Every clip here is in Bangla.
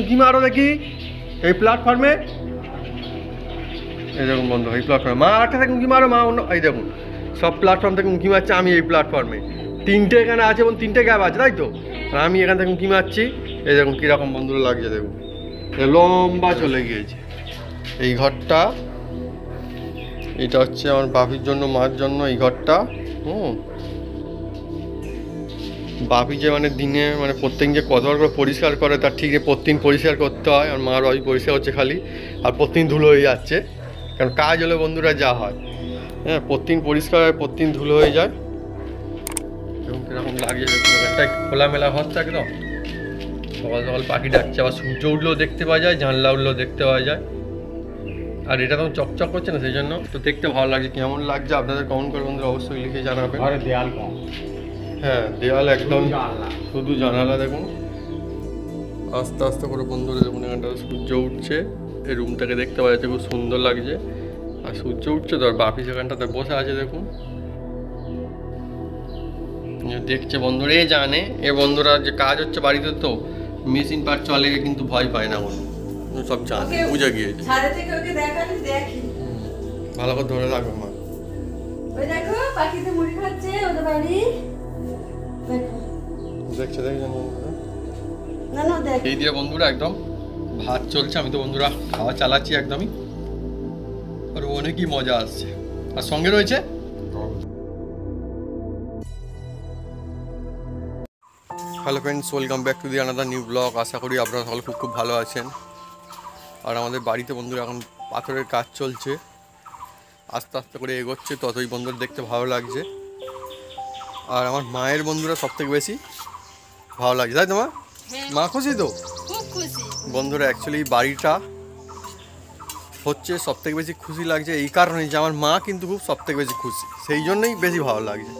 উঁকি মারো দেখি এই প্ল্যাটফর্মে। এই দেখুন বন্ধু, এই প্ল্যাটফর্মে মা একটা থেকে উঁকি মারো, মা অন্য এই দেখুন সব প্ল্যাটফর্ম থেকে উঁকি মারছে, আমি এই প্ল্যাটফর্মে তিনটে এখানে আছে এবং তিনটে গ্যাপ আছে, তাই তো? আর আমি এখান থেকে উঁকি মারছি। এই দেখুন কীরকম বন্ধুরা লাগছে, দেখুন লম্বা চলে গিয়েছে এই ঘরটা। এটা হচ্ছে আমার বাপির জন্য, মার জন্য এই ঘরটা। বাপি যে মানে দিনে মানে প্রত্যেক যে কতবার করে পরিষ্কার করে তার ঠিক প্রতিদিন পরিষ্কার করতে হয়, আর মার বাপি পরিষ্কার হচ্ছে খালি, আর প্রতিদিন ধুলো হয়ে যাচ্ছে। কারণ কাজ হলে বন্ধুরা যা হয়, হ্যাঁ প্রতিদিন পরিষ্কার হয়, প্রতিদিন ধুলো হয়ে যায়। এবং কীরকম লাগছে একটা খোলামেলা ঘরটা একদম। সকাল সকাল পাখি ডাকছে, আবার সূর্য উঠলেও দেখতে পাওয়া যায়, জানলা উঠলেও দেখতে পাওয়া যায়। আর এটা তখন চকচক করছে না, সেই জন্য তো দেখতে ভালো লাগছে। কেমন লাগছে আপনাদের কমেন্ট করে বন্ধুরা অবশ্যই লিখে জানাবেন। দেয়াল কম, হ্যাঁ দেওয়াল একদম শুধু জানালা। দেখুন আস্তে আস্তে করে বন্ধুরা দেখুন এখানটা সূর্য উঠছে, এই রুমটাকে দেখতে পাওয়া যাচ্ছে, খুব সুন্দর লাগছে। আর সূর্য উঠছে তো, আর বাপি সেখানটাতে বসে আছে দেখুন, দেখছে বন্ধুরা। এ জানে এ বন্ধুরা যে কাজ হচ্ছে বাড়িতে, তো মেশিন পার্ট চলে কিন্তু ভয় পায় না, কোনো সব জানে, বুঝে গিয়েছে। ভালো করে ধরে রাখবে মা। দেখো পাখিতে মুড়ি খাচ্ছে ওদের বাড়ি, দেখছে দেখছেন বন্ধুরা। না না দেখ এই দিয়ে বন্ধুরা একদম ভাত চলছে, আমি তো বন্ধুরা খাওয়া চালাচ্ছি একদমই, আর অনেকই মজা আসছে। আর সঙ্গে রয়েছে hello friends, welcome back to the another new blog. আশা করি আপনারা সকলে খুব খুব ভালো আছেন। আর আমাদের বাড়িতে বন্ধুরা এখন পাথরের কাজ চলছে, আস্তে আস্তে করে এগোচ্ছে, ততই বন্ধুরা দেখতে ভালো লাগছে। আর আমার মায়ের বন্ধুরা সব থেকে বেশি ভালো লাগছে, তাই তোমার মা খুশি তো? খুব খুশি বন্ধুরা অ্যাকচুয়ালি বাড়িটা হচ্ছে সব থেকে বেশি খুশি লাগছে এই কারণেই যে আমার মা কিন্তু খুব সব থেকে বেশি খুশি, সেই জন্যই বেশি ভালো লাগছে।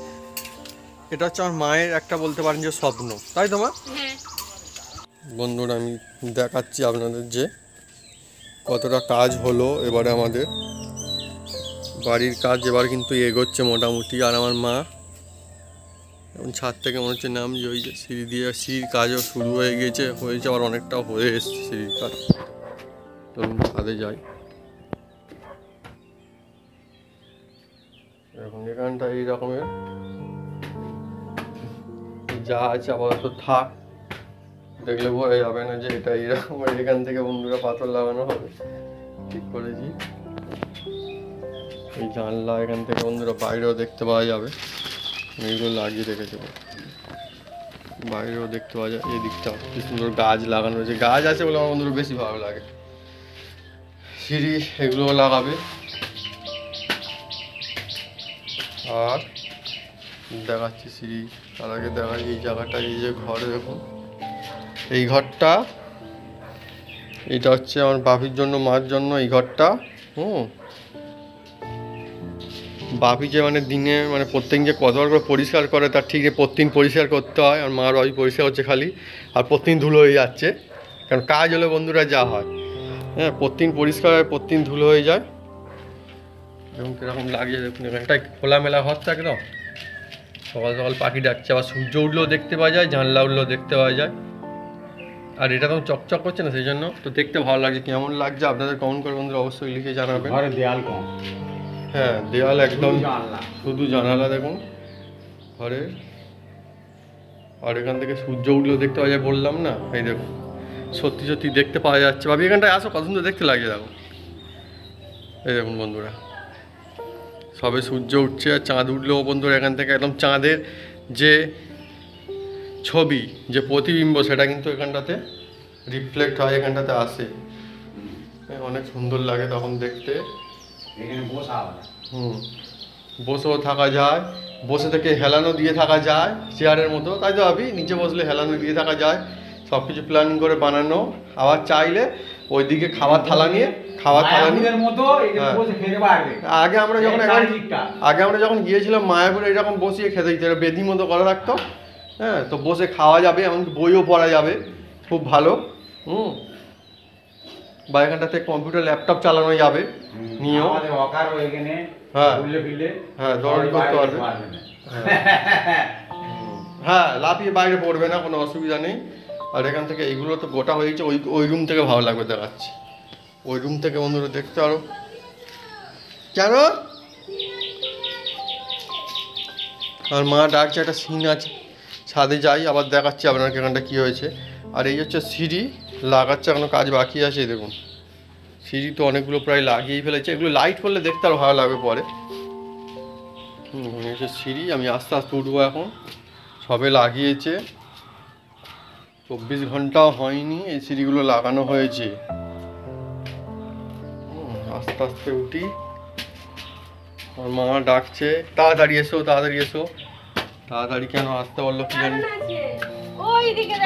এটা হচ্ছে আমার মায়ের একটা বলতে পারেন যে স্বপ্ন, তাই তো মা? বন্ধুরা আমি দেখাচ্ছি আপনাদের যে কতটা কাজ হলো এবারে আমাদের বাড়ির কাজ এবার কিন্তু এগোচ্ছে মোটামুটি। আর আমার মা এখন ছাদ থেকে মনে হচ্ছে নামছে, ওই যে সিঁড়ি দিয়ে সিঁড়ির কাজও শুরু হয়ে গেছে, হয়েছে আবার অনেকটাও হয়ে এসছে সিঁড়ির কাজ। চলুন ছাদে যাই। এখন এখানটা এই রকমের যা আছে আপাতত থাক, দেখলে বোঝা যাবে না যে এটা এইরকম। এখান থেকে বন্ধুরা পাথর লাগানো হবে, ঠিক করেছি। এই জানলা এখান থেকে বন্ধুরা বাইরেও দেখতে পাওয়া যাবে, এইগুলো লাগিয়ে রেখেছে, বাইরেও দেখতে পাওয়া যায়। এই দিকটা কি সুন্দর গাছ লাগানো রয়েছে, গাছ আছে বলে আমার বন্ধুরা বেশি ভালো লাগে। সিঁড়ি এগুলো লাগাবে। আর দেখাচ্ছি সিঁড়ি, তার আগে দেখাই এই জায়গাটা, এই যে ঘরে দেখুন এই ঘরটা, এটা হচ্ছে আমার বাপির জন্য, মার জন্য এই ঘরটা। বাপি যে মানে দিনে মানে প্রত্যেক যে কতবার করে পরিষ্কার করে তার ঠিক প্রতিদিন পরিষ্কার করতে হয়, আর মার বাপি পরিষ্কার হচ্ছে খালি, আর প্রতিদিন ধুলো হয়ে যাচ্ছে। কারণ কাজ হলে বন্ধুরা যা হয়, হ্যাঁ প্রতিদিন পরিষ্কার হয়, প্রতিদিন ধুলো হয়ে যায়। এবং কীরকম লাগছে দেখুন, এখানটায় খোলামেলা ঘরটা একদম। সকাল সকাল পাখি ডাকছে, আবার সূর্য উঠলেও দেখতে পাওয়া যায়, জানলা উঠলেও দেখতে পাওয়া যায়। আর এটা তখন চকচক করছে না, সেই জন্য তো দেখতে ভালো লাগছে। কেমন লাগছে আপনাদের কমেন্ট করে বন্ধুরা অবশ্যই লিখে জানাবেন। দেয়াল কম, হ্যাঁ দেওয়াল একদম শুধু জানালা দেখুন ঘরে। আর এখান থেকে সূর্য উঠলেও দেখতে পাওয়া যায়, বললাম না? এই দেখুন সত্যি সত্যি দেখতে পাওয়া যাচ্ছে। ভাবি এখানটায় আসো, কত সুন্দর দেখতে লাগছে দেখো। এই দেখুন বন্ধুরা সবে সূর্য উঠছে, আর চাঁদ উঠলেও বন্ধুরা এখান থেকে একদম চাঁদের যে ছবি, যে প্রতিবিম্ব, সেটা কিন্তু এখানটাতে রিফ্লেক্ট হয়, এখানটাতে আসে। অনেক সুন্দর লাগে তখন দেখতে। বসেও থাকা যায়, বসে থেকে হেলানো দিয়ে থাকা যায় চেয়ারের মতো, তাই তো ভাবি? নিচে বসলে হেলানো দিয়ে থাকা যায়, সব কিছু প্ল্যানিং করে বানানো। আবার চাইলে ওইদিকে খাবার থালা নিয়ে আগে আমরা যখন গিয়েছিলাম মায়াপুরে এরকম বসিয়ে খেতে দিতে, বেদি মতো করা রাখতো, হ্যাঁ তো বসে খাওয়া যাবে, এমনকি বইও পড়া যাবে, খুব ভালো। বা এখানটাতে কম্পিউটার ল্যাপটপ চালানো যাবে নিয়েও। হ্যাঁ হ্যাঁ দৌড়াদৌড়ি করতে পারবে, হ্যাঁ লাফিয়ে বাইরে পড়বে না, কোনো অসুবিধা নেই। আর এখান থেকে এইগুলো তো গোটা হয়ে গেছে, ওই ওই রুম থেকে ভালো লাগবে দেখাচ্ছি। ওই রুম থেকে বন্ধুরা দেখতে আরো কেন আর মা ডাকছে, একটা সিন আছে, ছাদে যাই আবার দেখাচ্ছি আপনার এখানটা কী হয়েছে। আর এই হচ্ছে সিঁড়ি লাগাচ্ছে, এখনো কাজ বাকি আছে। এই দেখুন সিঁড়ি তো অনেকগুলো প্রায় লাগিয়েই ফেলেছে, এগুলো লাইট করলে দেখতে আরও ভালো লাগবে পরে। এই হচ্ছে সিঁড়ি, আমি আস্তে আস্তে উঠবো এখন, সবে লাগিয়েছে, 24 ঘন্টাও হয়নি এই সিঁড়িগুলো লাগানো হয়েছে। আস্তে আস্তে উঠি, আমার মা ডাকছে তাড়াতাড়ি এসো তাড়াতাড়ি এসো। তাড়াতাড়ি কেন আসতে বললো কি জানি,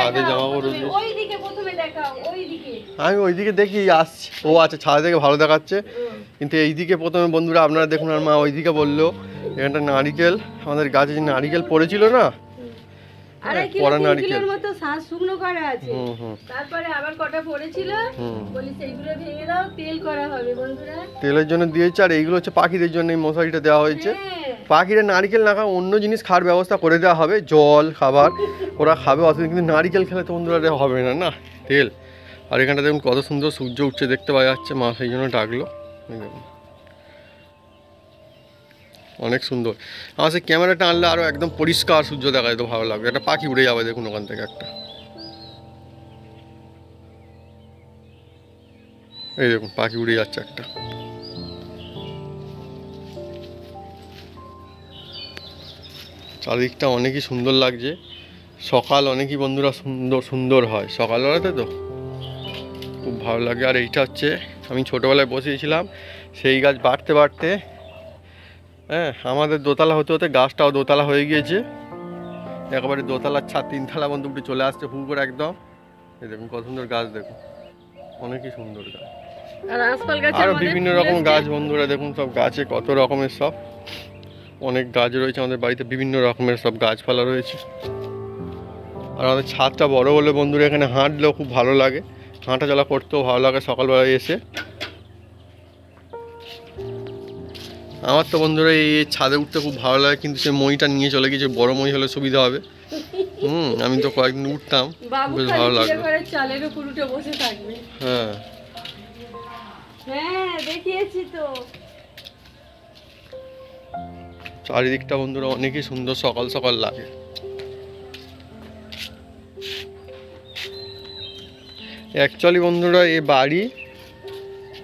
ছাদে জামা কাপড় রোদ। আমি ওইদিকে দেখি আসছি, ও আচ্ছা ছাদে থেকে ভালো দেখাচ্ছে, কিন্তু এইদিকে প্রথমে বন্ধুরা আপনারা দেখুন, আর মা ওইদিকে বললো এখানটা নারিকেল, আমাদের গাছে যে নারিকেল পড়েছিল না, পড়া নারিকেল মতো শ্বাস শুকনো করা আছে, তারপরে আবার কটা পড়েছিল, বলি সেইগুলো ভেঙে দাও, তেল করা হবে বন্ধুরা। তেলের জন্য দিয়েছে, আর এইগুলো হচ্ছে পাখিদের জন্য এই মশারিটা দেওয়া হয়েছে। পাখিরা নারিকেল না খাওয়া অন্য জিনিস খাওয়ার ব্যবস্থা করে দেওয়া হবে, জল খাবার ওরা খাবে অসুবিধা, কিন্তু নারিকেল খেলে তো বন্ধুরা হবে না, না তেল। আর এখানটা দেখুন কত সুন্দর সূর্য উঠছে দেখতে পাওয়া যাচ্ছে, মা সেই জন্য ডাকলো। দেখুন অনেক সুন্দর, আমার সেই ক্যামেরাটা আনলে আরও একদম পরিষ্কার সূর্য দেখা যেত, ভালো লাগবে। একটা পাখি উড়ে যাবে দেখুন ওখান থেকে একটা, এই দেখুন পাখি উড়ে যাচ্ছে একটা। চারিদিকটা অনেকই সুন্দর লাগছে, সকাল অনেকই বন্ধুরা সুন্দর সুন্দর হয় সকালবেলাতে, তো খুব ভালো লাগে। আর এইটা হচ্ছে আমি ছোটোবেলায় বসিয়েছিলাম, সেই গাছ বাড়তে বাড়তে হ্যাঁ আমাদের দোতলা হতে হতে গাছটাও দোতলা হয়ে গিয়েছে, একেবারে দোতলার ছাদ 3তলা বন্ধু উঠে চলে আসছে হু করে একদম। এই দেখুন কত সুন্দর গাছ, দেখুন অনেকই সুন্দর গাছ, আরও বিভিন্ন রকম গাছ বন্ধুরা দেখুন, সব গাছে কত রকমের সব অনেক গাছ রয়েছে আমাদের বাড়িতে, বিভিন্ন রকমের সব গাছপালা রয়েছে। আর আমাদের ছাদটা বড় বলে বন্ধুরা এখানে হাঁটলেও খুব ভালো লাগে, হাঁটা চলা করতেও ভালো লাগে সকালবেলায় এসে। আমার তো বন্ধুরা এই ছাদে উঠতে খুব ভালো লাগে, কিন্তু সে মইটা নিয়ে চলে গেছে, বড় মই হলে সুবিধা হবে। আমি তো কয়েকদিন উঠতাম, বেশ ভালো লাগবে। হ্যাঁ হ্যাঁ দেখিয়েছি তো। চারিদিকটা বন্ধুরা অনেকই সুন্দর, সকাল সকাল লাগে। অ্যাকচুয়ালি বন্ধুরা এই বাড়ি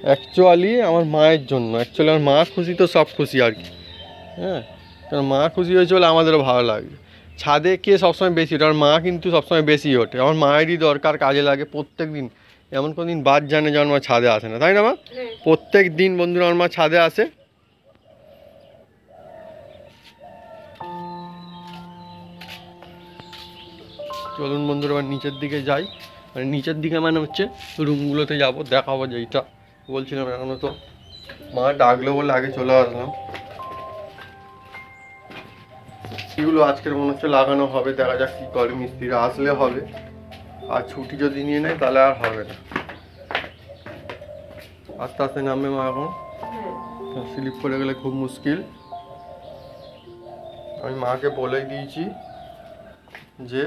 অ্যাকচুয়ালি আমার মায়ের জন্য, অ্যাকচুয়ালি আমার মা খুশি তো সব খুশি আর কি। হ্যাঁ কারণ মা খুশি হয়েছে বলে আমাদেরও ভালো লাগে। ছাদে কে সবসময় বেশি ওঠে, আমার মা কিন্তু সবসময় বেশি ওঠে, আমার মায়েরই দরকার কাজে লাগে প্রত্যেক দিন, এমন কোনো দিন বাদ জানে যে আমার মা ছাদে আসে না, তাই না মা? প্রত্যেক দিন বন্ধুরা আমার মা ছাদে আসে। চলুন বন্ধুরা আবার নিচের দিকে যাই, মানে নিচের দিকে মানে হচ্ছে রুমগুলোতে যাবো, দেখাবো যেইটা বলছিলাম। এখনো তো মা ডাকলো বলে আগে চলে আসলাম। এগুলো আজকের মনে হচ্ছে লাগানো হবে, দেখা যাক কী করে, মিস্ত্রিরা আসলে হবে, আর ছুটি যদি নিয়ে নেয় তাহলে আর হবে না। আস্তে আস্তে নামবে মা, এখন স্লিপ করে গেলে খুব মুশকিল। আমি মাকে বলেই দিয়েছি যে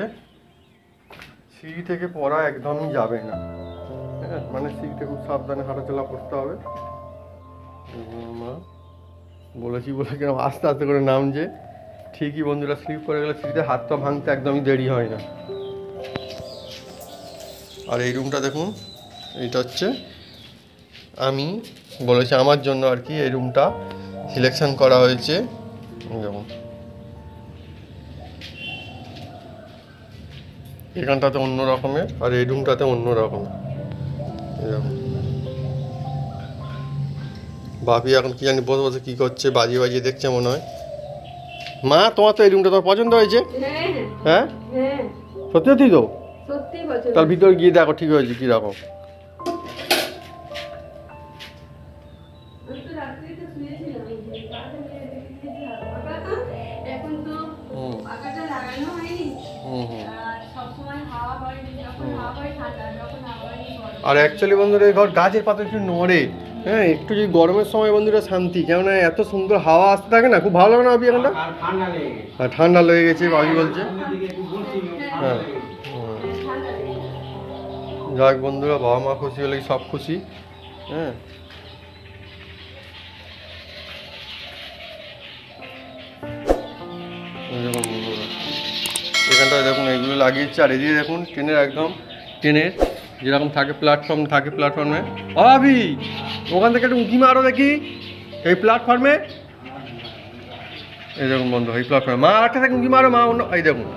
সিঁড়ি থেকে পড়া একদমই যাবে না, হ্যাঁ মানে সিঁড়িতে খুব সাবধানে হাঁটাচলা করতে হবে। মা বলেছি বলে কেন আস্তে আস্তে করে নামছে, ঠিকই বন্ধুরা স্লিপ করে গেলে সিঁড়িতে হাত পা ভাঙতে একদমই দেরি হয় না। আর এই রুমটা দেখুন, এইটা হচ্ছে আমি বলেছি আমার জন্য আর কি, এই রুমটা সিলেকশন করা হয়েছে। যেমন এখানটাতে অন্য রকমের, আর এই রুমটাতে অন্য রকমের। এরকম ভাবি এখন কি জানি বসে বসে কী করছে, বাজিয়ে বাজিয়ে দেখছে মনে হয়। মা তোমার তো এই রুমটা তোমার পছন্দ হয়েছে? হ্যাঁ সত্যি সত্যি তো, তার ভিতরে গিয়ে দেখো ঠিক হয়েছে কীরকম। আর অ্যাকচুয়ালি বন্ধুরা এই ঘর গাছের পাতা একটু নড়ে, হ্যাঁ একটু যদি গরমের সময় বন্ধুরা শান্তি, কেননা এত সুন্দর হাওয়া আসতে থাকে না, খুব ভালো লাগে না ভাবি এখানটা। আর ঠান্ডা লেগে গেছে ভাবি বলছে। হ্যাঁ যাক বন্ধুরা, বাবা মা খুশি হলেই সব খুশি। হ্যাঁ, দেখুন বন্ধুরা, এখানটায় দেখুন এইগুলো লাগিয়েছে। আর এদিকে দেখুন ট্রেনের একদম ট্রেনের যেরকম থাকে প্ল্যাটফর্ম থাকে, প্ল্যাটফর্মে অভাবি ওখান থেকে একটু উঁকি মারো দেখি এই প্ল্যাটফর্মে। এই দেখুন বন্ধু, এই প্ল্যাটফর্মে মা একটা থেকে উঁকি মারো, মা অন্য এই দেখুন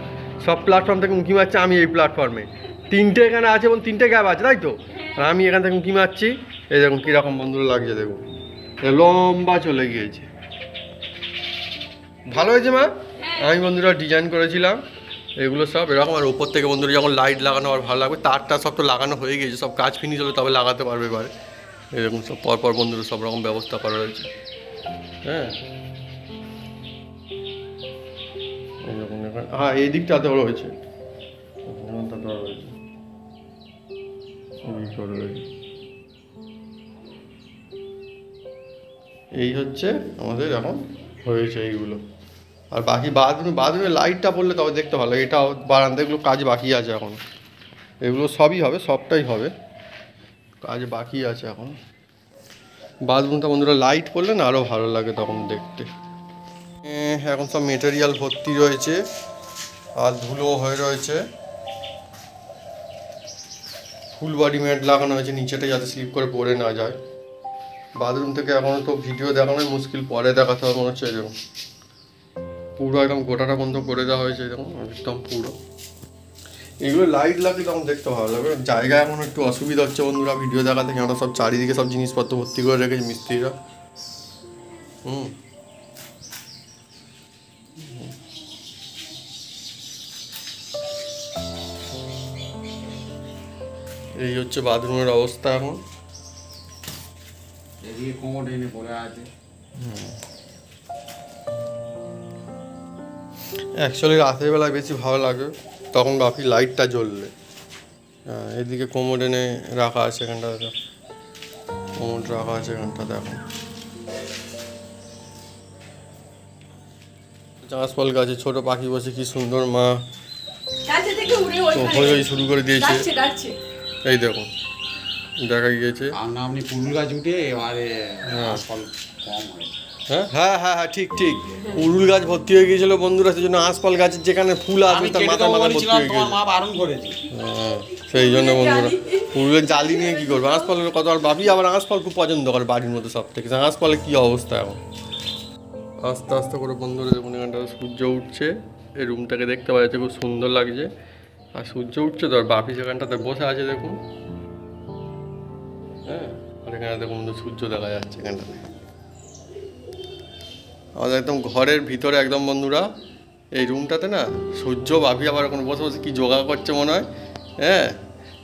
সব প্ল্যাটফর্ম থেকে উঁকি মারছে, আমি এই প্ল্যাটফর্মে। তিনটে এখানে আছে এবং তিনটে গ্যাপ আছে, তাই তো? আর আমি এখান থেকে উঁকি মারছি। এই দেখুন কীরকম বন্ধুরা লাগছে, দেখুন লম্বা চলে গিয়েছে। ভালো হয়েছে মা? আমি বন্ধুরা ডিজাইন করেছিলাম এগুলো সব এরকম। আর ওপর থেকে বন্ধুরা যখন লাইট লাগানো আর ভালো লাগবে, তারটা সব তো লাগানো হয়ে গিয়েছে, সব কাজ ফিনিশ হলে তবে লাগাতে পারবে এবারে। এরকম সব পরপর বন্ধুরা সব রকম ব্যবস্থা করা রয়েছে। হ্যাঁ, এরকম এখানে হ্যাঁ এই দিকটাতেও রয়েছে, এই হচ্ছে আমাদের এখন হয়েছে এইগুলো। আর বাকি বাথরুমে লাইটটা পড়লে তবে দেখতে ভালো লাগে। এটাও বারান্দাগুলো কাজ বাকি আছে এখন, এগুলো সবই হবে, সবটাই হবে, কাজ বাকি আছে এখন। বাথরুমটা বন্ধুরা লাইট পড়লে না আরও ভালো লাগে তখন দেখতে। এখন সব মেটেরিয়াল ভর্তি রয়েছে আর ধুলো হয়ে রয়েছে। ফুল বডি ম্যাট লাগানো হয়েছে নিচেটা, যাতে স্লিপ করে পড়ে না যায়। বাথরুম থেকে এখনও তো ভিডিও দেখানোই মুশকিল, পরে দেখাতে হবে মনে হচ্ছে। এরকম পুরো একদম গোটাটা বন্ধ করে দেওয়া হয়েছে, এরকম একদম পুরো। এগুলো লাইট লাগলে তখন দেখতে ভালো লাগবে। জায়গা এখন একটু অসুবিধা হচ্ছে বন্ধুরা ভিডিও দেখাতে, কেননা সব চারিদিকে সব জিনিসপত্র ভর্তি করে রেখেছে মিস্ত্রিরা। এই হচ্ছে বাথরুমের অবস্থা এখন। এদিকে কোমর এনে পড়ে আছে। অ্যাকচুয়ালি রাতের বেলায় বেশি ভালো লাগে, তখন বাকি লাইটটা জ্বললে। হ্যাঁ, এদিকে কোমর এনে রাখা আছে, এখানটাতে কোমর রাখা আছে এখানটাতে। এখন চাঁচফল গাছে ছোট পাখি বসে কি সুন্দর মা হই শুরু করে দিয়েছে। এই দেখুন দেখা গিয়েছে আপনি ফুল গাছ উঠে এবারে ফল কম হয়। হ্যাঁ হ্যাঁ হ্যাঁ হ্যাঁ ঠিক ঠিক, উরুল গাছ ভর্তি হয়ে গিয়েছিল বন্ধুরা, সেই জন্য আঁশফল গাছের যেখানে ফুল আসবে তার মাথা ভর্তি হয়ে গিয়েছে। মা বারণ করেছে। হ্যাঁ, সেই জন্য বন্ধুরা উরুলের জালি নিয়ে কী করবে, আঁশফলের কত। আর বাপি আবার আঁশফল খুব পছন্দ করে বাড়ির মধ্যে সব থেকে। আঁশফলের কী অবস্থা এখন। আস্তে আস্তে করে বন্ধুরা দেখুন এখানটা সূর্য উঠছে, এই রুমটাকে দেখতে পাওয়া যাচ্ছে, খুব সুন্দর লাগছে। আর সূর্য উঠছে তো, আর বাপি সেখানটাতে বসে আছে দেখুন। হ্যাঁ, আর এখানে দেখুন সূর্য দেখা যাচ্ছে এখানটাতে। আমাদের একদম ঘরের ভিতরে একদম বন্ধুরা এই রুমটাতে না সূর্য, বাপি আবার এখন বসে বসে কী যোগা করছে মনে হয়। হ্যাঁ,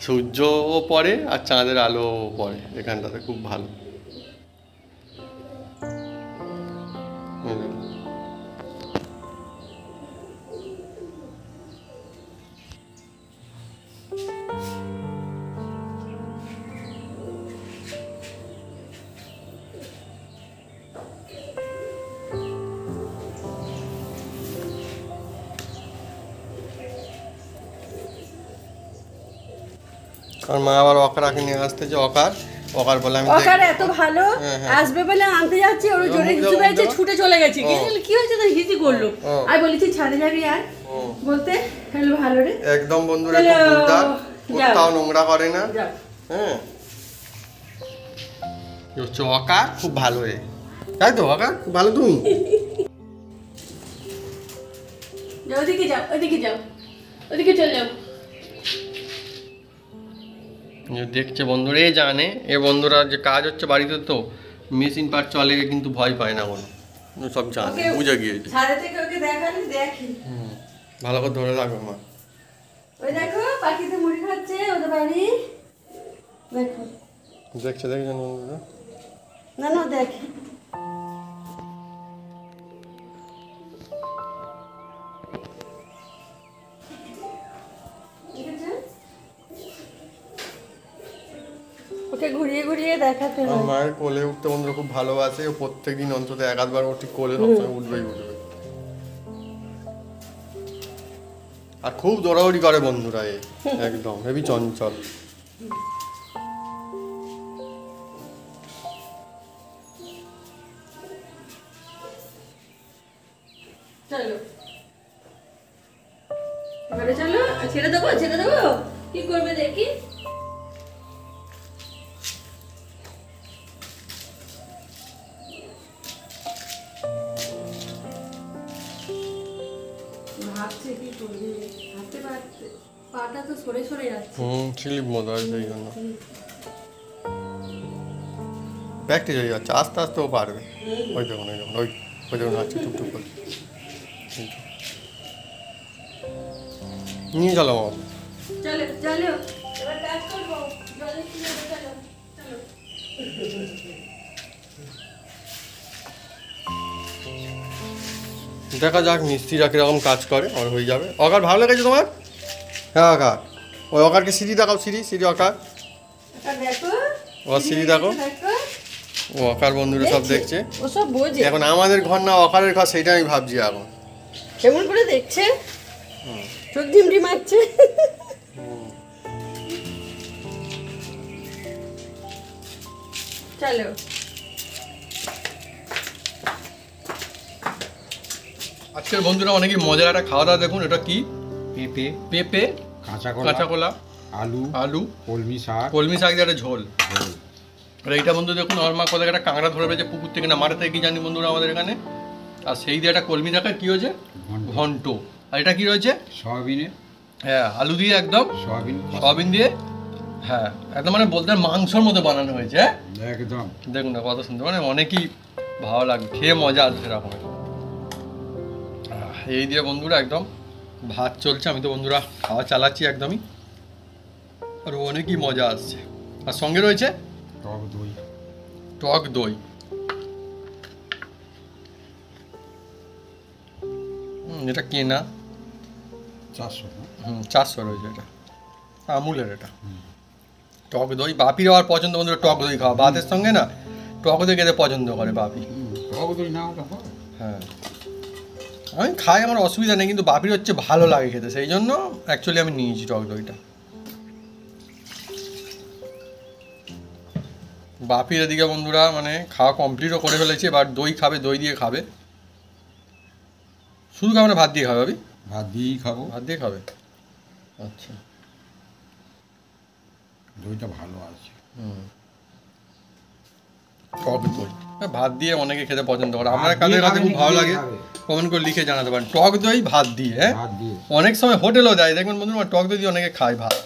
সূর্যও পড়ে আর চাঁদের আলো পড়ে এখানটাতে, খুব ভালো। আর মা আবার অকারাকে নিয়ে আসতেছে, অকার বলে আমি অকার এত ভালো আসবে বলে আনতে যাচ্ছি, ওর জোরে হিসু পেয়েছে, ছুটে চলে গেছে। কি হয়েছে তো হিসি করলো, আমি বলেছি ছাদে যাবি আর বলতে হ্যালো ভালো রে একদম বন্ধুরা খুব বুঝদার, কোথাও নোংরা করে না। হ্যাঁ, হচ্ছে অকার খুব ভালো রে, তাই তো? অকার খুব ভালো। তুমি ওদিকে যাও, ওদিকে যাও, ওদিকে চলে যাও। দেখছে বন্ধুরা, এ জানে এ বন্ধুরা যে কাজ হচ্ছে বাড়িতে, তো মেশিন পার্ট চলে কিন্তু ভয় পায় না কোনো, সব জানে, বুঝে গিয়েছে। ছাদে থেকে ওকে দেখালি দেখি। ভালো করে ধরে রাখো মা। ওই দেখো পাখিতে মুড়ি খাচ্ছে ওদের বাড়ি, দেখো দেখছেন বন্ধুরা। না না দেখ, ওকে ঘুরিয়ে ঘুরিয়ে দেখাতে হয়। মায়ের কোলে উঠতে বন্ধুরা খুব ভালোবাসে, ও প্রত্যেকদিন অন্তত এক আধবার ওর ঠিক কোলে সবসময় উঠবেই উঠবে। আর খুব দৌড়াদৌড়ি করে বন্ধুরা, একদম হেবি চঞ্চল। চলো এবারে চলো, ছেড়ে দেবো কি করবে দেখি। ভাবছে কি করবে, হাতে পাটা তো সরে সরে যাচ্ছে। স্লিপ মতো হয় সেই জন্য প্র্যাকটিস হয়ে যাচ্ছে, আস্তে আস্তে ও পারবে। ওই দেখুন হাঁটছে টুকটুক করে। নিয়ে চলো বাবা। চলো চলো এবার কাজ করবো, জলে কি হবে, চলো চলো। দেখা যাক মিস্ত্রিরা কীরকম কাজ করে, আর হয়ে যাবে। অকার ভালো লেগেছে তোমার? হ্যাঁ অকার, ওই অকারকে সিঁড়ি দেখাও, সিঁড়ি অকার, দেখো ও সিঁড়ি দেখো। ও অকার বন্ধুরা সব দেখছে। ও সব বোঝে, এখন আমাদের ঘর না অকারের ঘর, সেইটা আমি ভাবছি এখন। কেমন করে দেখছে, চোখ ঝিমড়ি মারছে। চলো আজকের বন্ধুরা অনেকই মজার একটা খাওয়া দাওয়া। দেখুন এটা কি, পেঁপে, পেঁপে, কাঁচা কলা, আলু, কলমি শাক, কলমি শাক দিয়ে একটা ঝোল। আর এইটা বন্ধু দেখুন নর্মাল কোথায় একটা কাঁকড়া ধরে পেয়েছে পুকুর থেকে না মাঠে থেকে, কি জানি বন্ধুরা আমাদের এখানে। আর সেই দিয়ে একটা কলমি শাকের কি হয়েছে, ঘন্ট। আর এটা কি রয়েছে, সয়াবিনের, হ্যাঁ আলু দিয়ে একদম, সয়াবিন দিয়ে, হ্যাঁ একদম মানে বলতে মাংসর মতো বানানো হয়েছে। হ্যাঁ একদম দেখুন না কত সুন্দর, মানে অনেকই ভালো লাগবে, খেয়ে মজা আসবে সেরকম। এই দিয়ে বন্ধুরা একদম ভাত চলছে, আমি তো বন্ধুরা খাওয়া চালাচ্ছি একদমই, আর অনেকই মজা আসছে। আর সঙ্গে রয়েছে টক দই। এটা কেনা 400 রয়েছে, এটা আমুলের। এটা টক দই বাপির আবার পছন্দ বন্ধুরা, টক দই খাওয়া ভাতের সঙ্গে না, টক দই খেতে পছন্দ করে বাপি। টক দই না হ্যাঁ আমি খাই, আমার অসুবিধা নেই, কিন্তু বাপির হচ্ছে ভালো লাগে খেতে, সেই জন্য অ্যাকচুয়ালি আমি নিয়েছি টক দইটা। বাপির এদিকে বন্ধুরা মানে খাওয়া কমপ্লিটও করে ফেলেছে, এবার দই খাবে, দই দিয়ে খাবে। শুধু খাবে না ভাত দিয়ে খাবে? ভাত দিয়েই খাবো। ভাত দিয়ে খাবে, আচ্ছা। দইটা ভালো আছে। টক দই ভাত দিয়ে অনেকে খেতে পছন্দ করে, আমার কাদের কাছে খুব ভালো লাগে, কমেন্ট করে লিখে জানাতে পারেন। টক দই ভাত দিয়ে, হ্যাঁ অনেক সময় হোটেলও দেয়, দেখবেন বন্ধুরা টক দই দিয়ে অনেকে খায় ভাত।